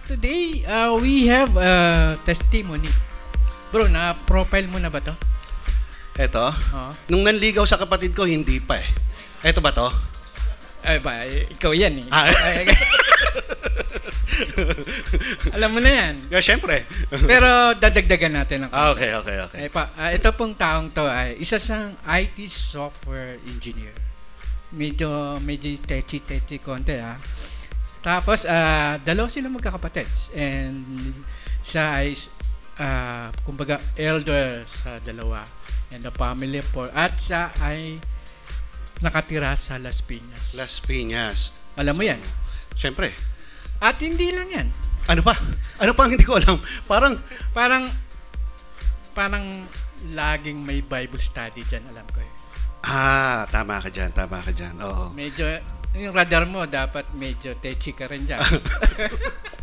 Today, we have a testimony. Bro, na-profile mo na ba to? Eto, Oo. nung nanligaw sa kapatid ko, hindi pa eh. Eto ba to? Ay ba, ikaw yan eh. Ah. Alam mo na yan. Yeah, syempre. Pero dadagdagan natin ang Okay. ito pong taong to ay isa siyang IT software engineer. Medyo techy konti ha. Tapos, dalawa sila magkakapatid. And siya ay, kumbaga, elder sa dalawa. And the family for. At siya ay nakatira sa Las Piñas. Las Piñas. Alam mo yan? Syempre. At hindi lang yan. Ano pa? Ano pa ang hindi ko alam? Parang laging may Bible study dyan, alam ko eh. Tama ka dyan. Oo. Medyo, yung radar mo, dapat medyo techy ka rin dyan.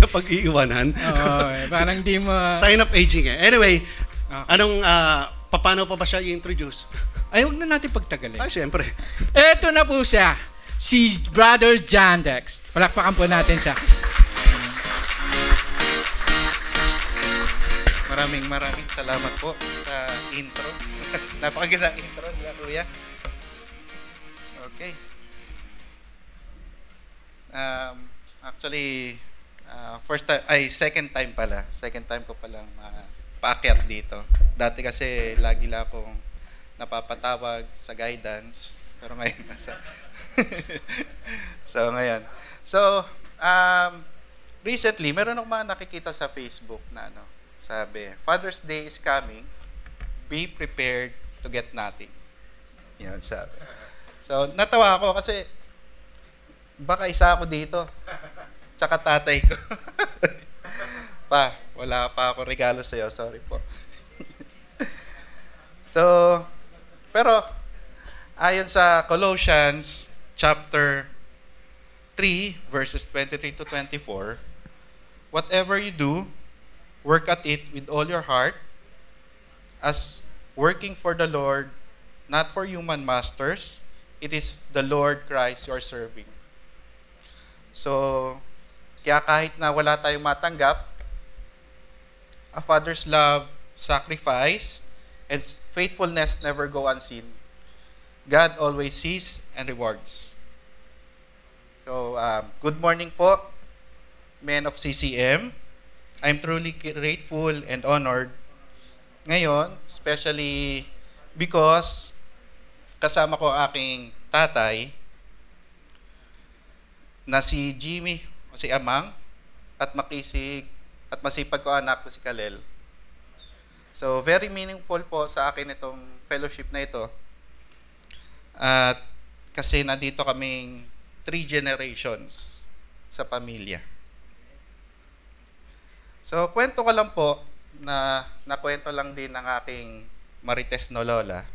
Napag-iiwanan. Oo, parang di mo... Sign of aging eh. Anyway, Okay. paano pa ba siya i-introduce? Ay, huwag na natin pagtagalin. Syempre. Eto na po siya, si Brother Jandex. Palakpakan po natin siya. Maraming salamat po sa intro. Napakagandang intro nila, Kuya. Okay. Actually, second time pala. Second time ko palang paakyat dito. Dati kasi lagi lang akong napapatawag sa guidance. Pero ngayon nasa... recently, meron akong mga nakikita sa Facebook na sabi, Father's Day is coming. Be prepared to get nothing. Yan sabi. So, natawa ako kasi baka isa ako dito. Tsaka tatay ko. Wala pa ako regalo sa'yo. Sorry po. Pero, ayon sa Colossians chapter 3, verses 23 to 24, whatever you do, work at it with all your heart, as working for the Lord, not for human masters. It is the Lord Christ you are serving. So, kaya kahit na wala tayong matanggap, a father's love, sacrifice, and faithfulness never go unseen. God always sees and rewards. So, good morning po, men of CCM. I'm truly grateful and honored ngayon, especially because kasama ko ang aking tatay na si Jimmy o si Amang at makisig at masipag ko anak ko si Kalel. So, very meaningful po sa akin itong fellowship na ito. At kasi nandito kaming 3 generations sa pamilya. So, kwento ko lang po na nakwento lang din ng aking marites no lola.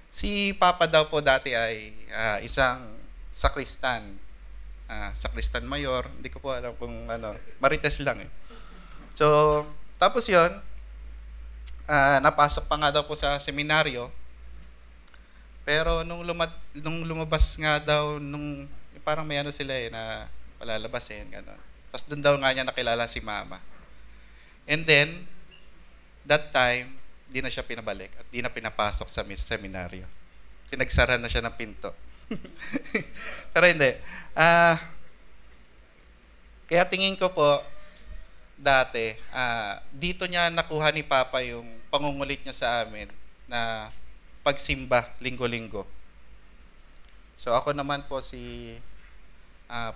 Si Papa daw po dati ay isang sakristan. Sakristan mayor. Hindi ko po alam kung marites lang eh. So, tapos yon napasok pa nga daw po sa seminaryo. Pero nung lumabas nga daw, parang may sila na palalabasin, gano'n. Tapos doon daw nga niya nakilala si Mama. And then, that time, di na siya pinabalik at di na pinapasok sa seminaryo. Pinagsara na siya ng pinto. Pero hindi. Kaya tingin ko po, dati, dito niya nakuha ni Papa yung pangungulit niya sa amin na pagsimba linggo-linggo. So ako naman po si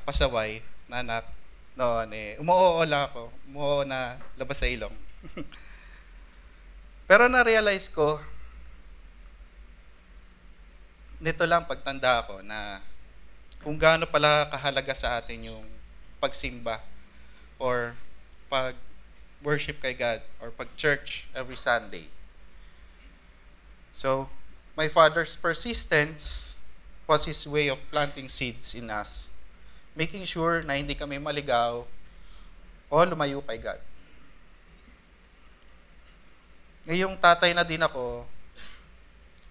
pasaway na anak noon umuoo lang ako. Umuoo na labas sa ilong. Pero na-realize ko, nito lang pagtanda ko na kung gaano pala kahalaga sa atin yung pagsimba or pag-worship kay God or pag-church every Sunday. So, my father's persistence was his way of planting seeds in us, making sure na hindi kami maligaw o lumayo kay God. Ngayong tatay na din ako,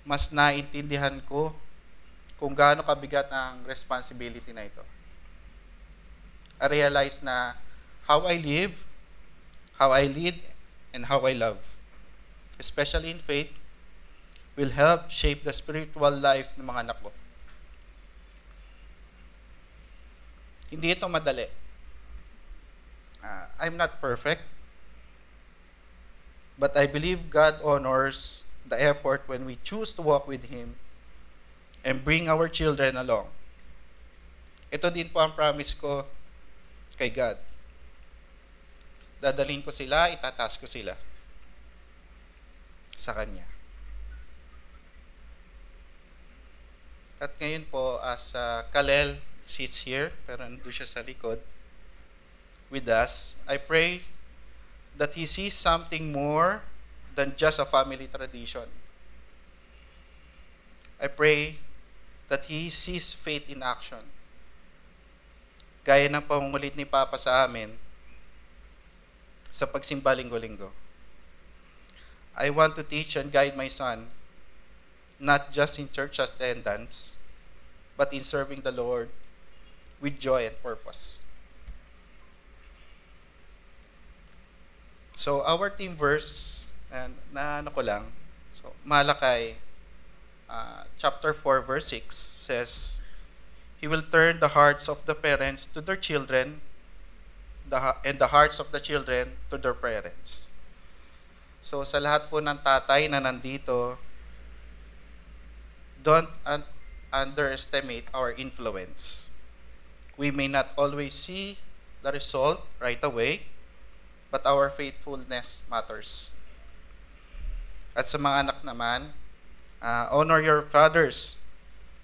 mas naintindihan ko kung gaano kabigat ang responsibility na ito. I realize na how I live, how I lead, and how I love, especially in faith, will help shape the spiritual life ng mga anak ko. Hindi ito madali. I'm not perfect, but I believe God honors the effort when we choose to walk with Him and bring our children along. Ito din po ang promise ko kay God. Dadalhin ko sila, itataas ko sila sa Kanya. At ngayon po, as Kalel sits here, pero nandun siya sa likod with us, I pray that he sees something more than just a family tradition. I pray that he sees faith in action. Gaya ng pangungulit ni Papa sa amin sa pagsimba linggo-linggo. I want to teach and guide my son, not just in church attendance, but in serving the Lord with joy and purpose. So our theme verse, na ano ko lang, so Malakay chapter 4 verse 6 says, He will turn the hearts of the parents to their children, and the hearts of the children to their parents. So sa lahat po ng tatay na nandito, don't underestimate our influence. We may not always see the result right away, but our faithfulness matters. At sa mga anak naman, honor your fathers,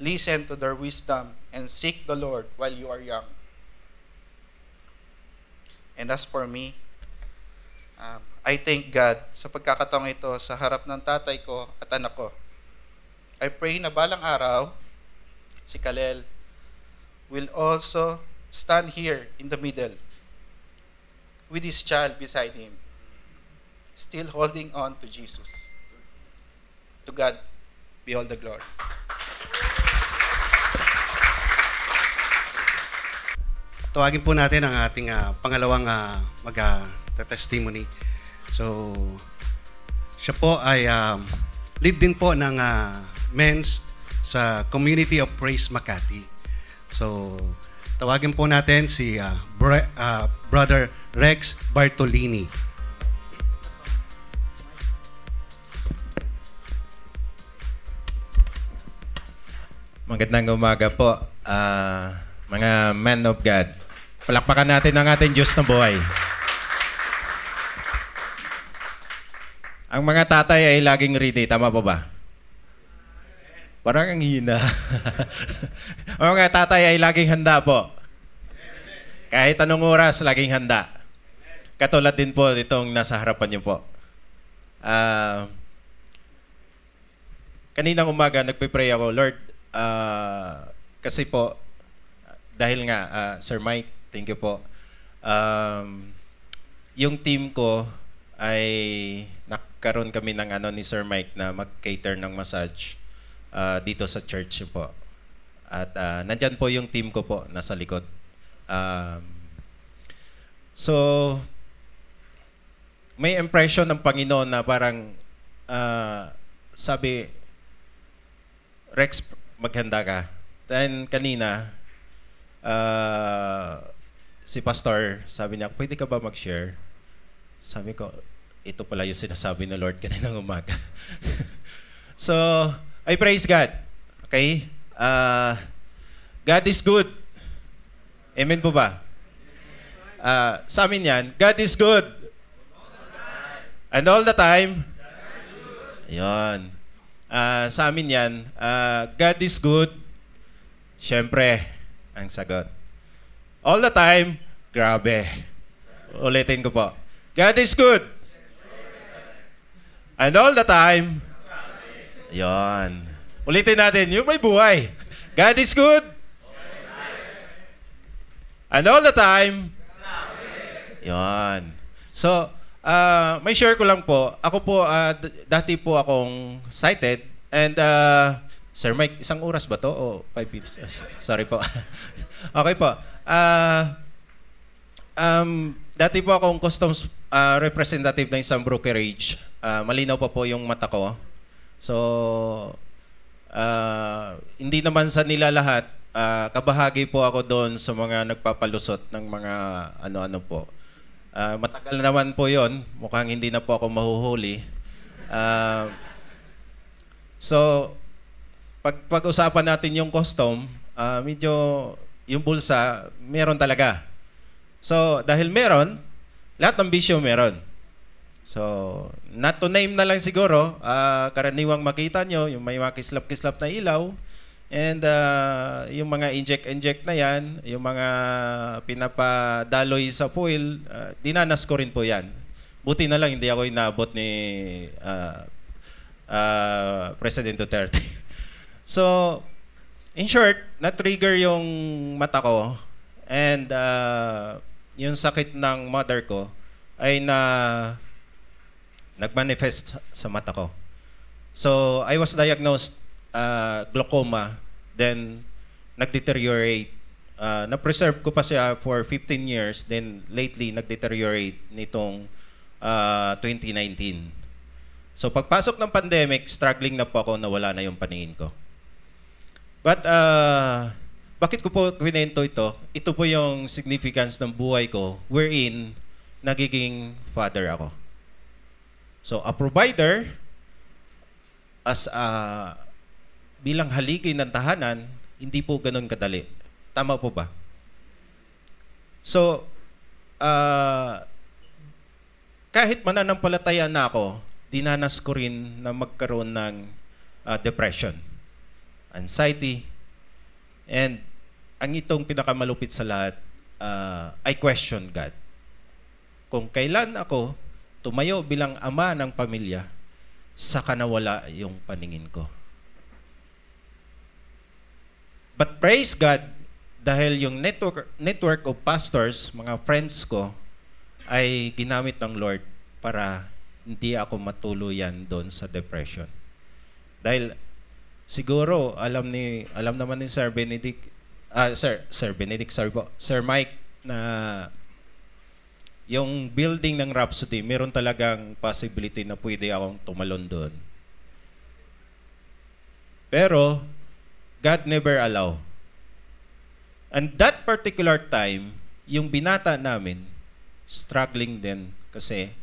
listen to their wisdom, and seek the Lord while you are young. And as for me, I thank God sa pagkakataong ito sa harap ng tatay ko at anak ko. I pray na balang araw, si Kalel will also stand here in the middle with his child beside him, still holding on to Jesus. To God be all the glory. Tawagin po natin ang ating pangalawang mag-testimony. So, siya po ay lead din po ng men's sa Community of Praise Makati. So, tawagin po natin si Brother Rex Bartolini. Magandang umaga po, mga men of God. Palakpakan natin ang ating Diyos na buhay. Ang mga tatay ay laging ready, tama po ba? Parang ang hina. Ang mga tatay ay laging handa po. Kahit anong oras, laging handa. Katulad din po itong nasa harapan niyo po. Kaninang umaga, nagpipray ako, Lord, kasi po, dahil nga, Sir Mike, thank you po. Yung team ko ay nagkaroon kami ng ni Sir Mike na mag-cater ng massage dito sa church po. At nandyan po yung team ko po, nasa likod. So, may impression ng Panginoon na parang sabi, Rex, maghanda ka. Then kanina, si Pastor, sabi niya, pwede ka ba mag-share? Sabi ko, ito pala yung sinasabi ng Lord kaninang umaga. So, I praise God. Okay? God is good. Amen po ba? Sa amin yan, God is good. And all the time, yun. Sa amin yan, God is good. Siyempre, ang sagot. All the time, grabe. Ulitin ko po. God is good. And all the time, yon. Ulitin natin, yung may buhay. God is good. And all the time, yon. So, may share ko lang po. Ako po, dati po akong sighted. And, Sir Mike, isang oras ba to? O 5 minutes? Sorry po. Okay po. Dati po akong customs representative ng isang brokerage. Malinaw pa po yung mata ko. So, hindi naman sa nila lahat. Kabahagi po ako doon sa mga nagpapalusot ng mga ano-ano po. Matagal naman po yon. Mukhang hindi na po ako mahuhuli. So, pag-usapan natin yung custom, medyo yung bulsa, meron talaga. So, dahil meron, lahat ng bisyo meron. So, not to name na lang siguro, karaniwang makita nyo, yung may mga kislap-kislap na ilaw, and yung mga inject-inject na yan, yung mga pinapadaloy sa foil, dinanas ko rin po yan. Buti na lang hindi ako inabot ni President Duterte. So, in short, na-trigger yung mata ko, and yung sakit ng mother ko ay nagmanifest sa mata ko. So, I was diagnosed glaucoma, then nag-deteriorate. Na-preserve ko pa siya for 15 years, then lately nag-deteriorate nitong 2019. So, pagpasok ng pandemic, struggling na po ako na wala na yung paningin ko. But, bakit ko po kwento ito? Ito po yung significance ng buhay ko wherein nagiging father ako. So, a provider, as bilang haligi ng tahanan, hindi po ganun kadali. Tama po ba? So, kahit mananampalataya na ako, dinanas ko rin na magkaroon ng depression, anxiety, and ang itong pinakamalupit sa lahat, I question God. Kung kailan ako tumayo bilang ama ng pamilya, saka nawala yung paningin ko. But praise God, dahil yung network of pastors, mga friends ko, ay ginamit ng Lord para hindi ako matuluyan doon sa depression. Dahil siguro alam naman ni Sir Benedict, Sir Mike, na yung building ng Rhapsody, meron talagang possibility na pwede akong tumalon doon. Pero God never allow. And that particular time, yung binata namin, struggling din kasi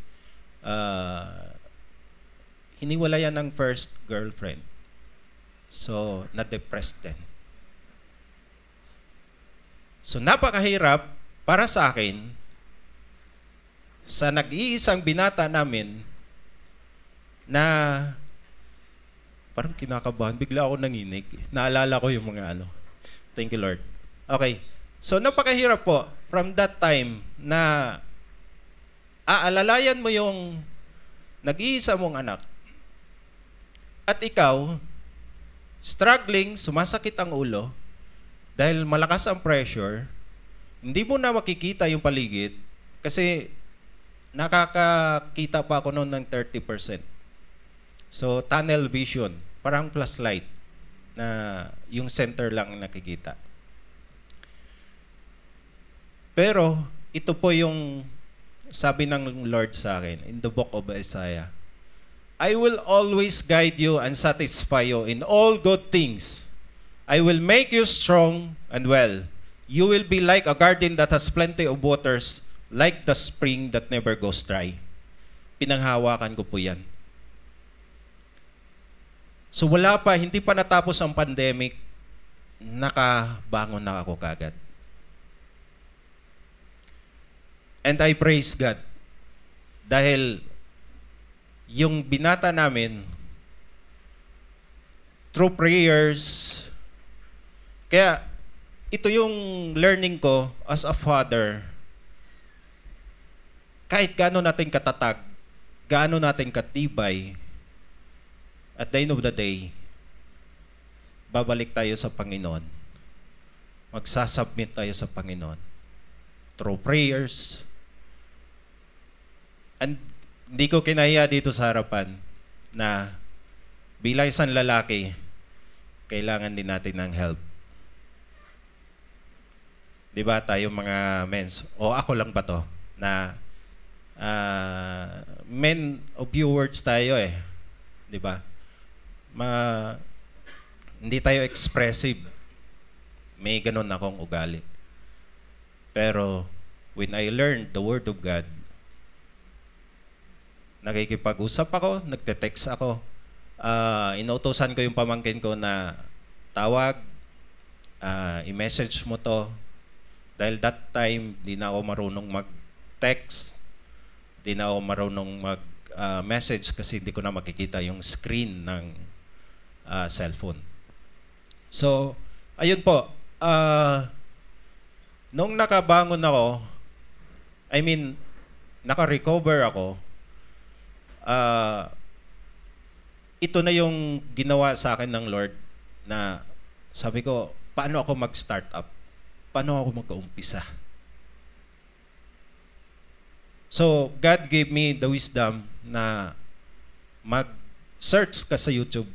hiniwalayan ng first girlfriend. So, na-depressed din. So, napakahirap para sa akin sa nag-iisang binata namin na parang kinakabahan. Bigla ako nanginig. Naalala ko yung mga ano. Thank you, Lord. Okay. So, napakahirap po from that time na aalalayan mo yung nag-iisa mong anak at ikaw struggling, sumasakit ang ulo dahil malakas ang pressure, hindi mo na makikita yung paligid kasi nakakakita pa ako noon ng 30%. So, tunnel vision, parang flashlight na yung center lang nakikita. Pero, ito po yung sabi ng Lord sa akin in the book of Isaiah, I will always guide you and satisfy you in all good things. I will make you strong and well. You will be like a garden that has plenty of waters, like the spring that never goes dry. Pinanghawakan ko po yan. So wala pa, hindi pa natapos ang pandemic, nakabangon na ako kagad. And I praise God dahil yung binata namin through prayers, kaya ito yung learning ko as a father. Kahit gaano natin katatag, gaano natin katibay, at the end of the day, babalik tayo sa Panginoon. Magsasubmit tayo sa Panginoon through prayers. And hindi ko kinaya dito sa harapan na bilang isang lalaki, kailangan din natin ng help. Di ba tayo mga mens, o ako lang ba to, na men of few words tayo eh. Di ba? Hindi tayo expressive. May ganun akong ugali. Pero when I learned the Word of God, nakikipag-usap ako, nagte-text ako, inuutosan ko yung pamangkin ko na tawag, i-message mo to. Dahil that time, di na ako marunong mag-text, di na ako marunong mag-message kasi hindi ko na makikita yung screen ng cellphone. So, ayun po, nung nakabangon ako, naka-recover ako, ito na yung ginawa sa akin ng Lord na sabi ko, paano ako mag-start up? Paano ako mag-uumpisa? So, God gave me the wisdom na mag-search ka sa YouTube.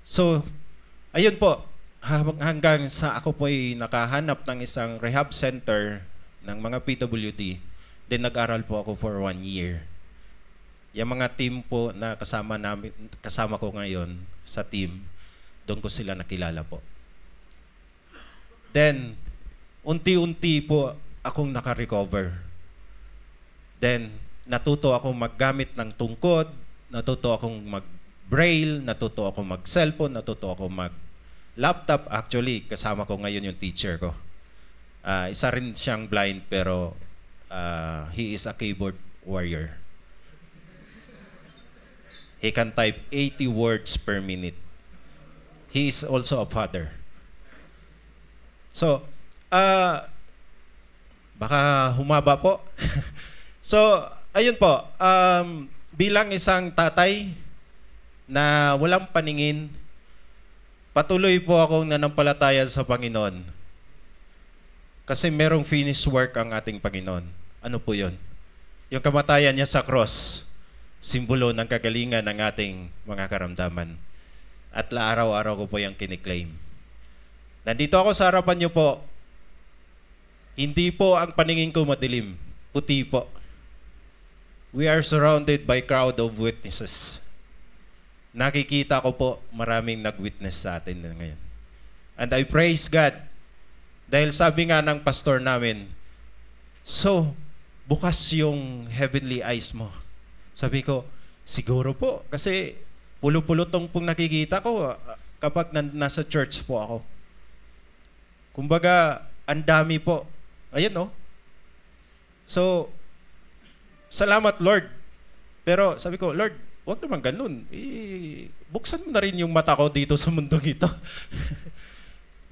So, ayun po, hanggang sa ako po ay nakahanap ng isang rehab center ng mga PWD, then nag-aral po ako for 1 year. Yung mga team po na kasama ko ngayon sa team, doon ko sila nakilala po. Then, unti-unti po akong naka-recover. Then, natuto akong maggamit ng tungkod, natuto akong mag-braille, natuto akong mag-cellphone, natuto akong mag-laptop. Actually, kasama ko ngayon yung teacher ko. Isa rin siyang blind pero he is a keyboard warrior. He can type 80 words per minute. He is also a father. So, baka humaba po. So, ayun po, bilang isang tatay na walang paningin, patuloy po akong nanampalataya sa Panginoon. Kasi merong finished work ang ating Panginoon. Ano po yun? Yung kamatayan niya sa cross, simbolo ng kagalingan ng ating mga karamdaman. At araw-araw ko po yung kiniklaim. Nandito ako sa harapan niyo po, hindi po ang paningin ko madilim, puti po. We are surrounded by crowd of witnesses. Nakikita ko po maraming nag-witness sa atin ngayon. And I praise God. Dahil sabi nga ng pastor namin, so, bukas yung heavenly eyes mo. Sabi ko, siguro po. Kasi pulo-pulo tong pong nakikita ko kapag nasa church po ako. Kumbaga, ang dami po. Ayan, no? So, salamat, Lord. Pero sabi ko, Lord, huwag naman ganun. Buksan mo na rin yung mata ko dito sa mundong ito.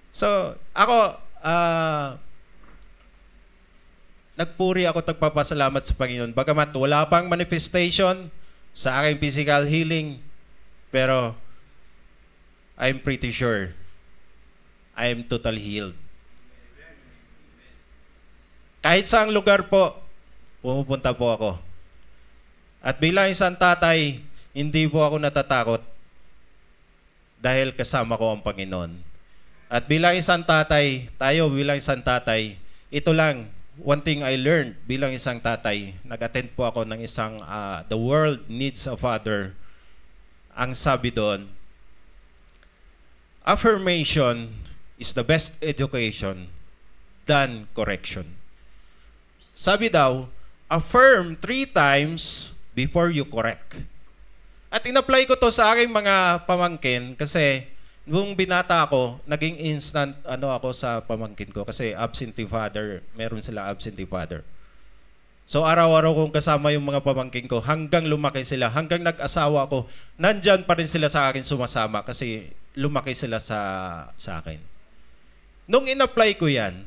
So, ako, nagpuri ako, nagpapasalamat sa Panginoon. Bagamat wala pang manifestation sa aking physical healing, pero I'm pretty sure I am totally healed. Kahit saang lugar po, pumupunta po ako. At bilang isang tatay, hindi po ako natatakot dahil kasama ko ang Panginoon. At bilang isang tatay, tayo bilang isang tatay, ito lang, one thing I learned bilang isang tatay, nag-attend po ako ng isang The World Needs a Father. Ang sabi doon, affirmation is the best education than correction. Sabi daw, affirm 3 times before you correct. At in-apply ko to sa aking mga pamangkin kasi nung binata ako, naging instant ako sa pamangkin ko kasi absentee father, meron sila absentee father. So araw-araw kong kasama yung mga pamangkin ko hanggang lumaki sila, hanggang nag-asawa ko, nandyan pa rin sila sa akin sumasama kasi lumaki sila sa akin. Nung in-apply ko yan,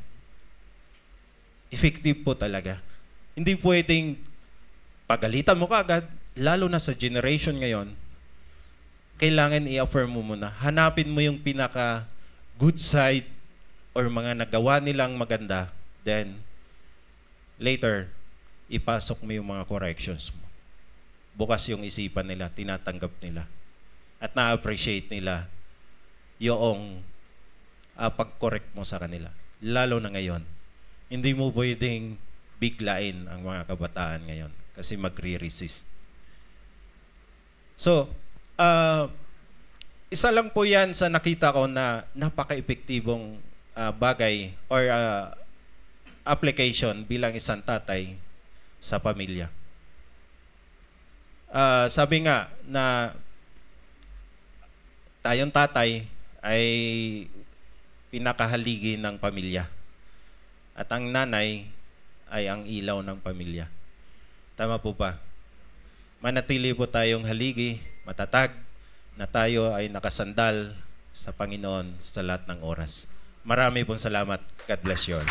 effective po talaga. Hindi pwedeng pagalitan mo kaagad, lalo na sa generation ngayon, kailangan i-affirm mo muna. Hanapin mo yung pinaka good side or mga nagawa nilang maganda. Then, later, ipasok mo yung mga corrections mo. Bukas yung isipan nila, tinatanggap nila. At na-appreciate nila yung pag-correct mo sa kanila. Lalo na ngayon. Hindi mo pwedeng biglain ang mga kabataan ngayon kasi magre-resist. So, isa lang po yan sa nakita ko na napaka-epektibong bagay or application bilang isang tatay sa pamilya. Sabi nga na tayong tatay ay pinakahaligi ng pamilya. At ang nanay ay ang ilaw ng pamilya. Tama po ba? Manatili po tayong haligi, matatag, na tayo ay nakasandal sa Panginoon sa lahat ng oras. Marami pong salamat. God bless you all.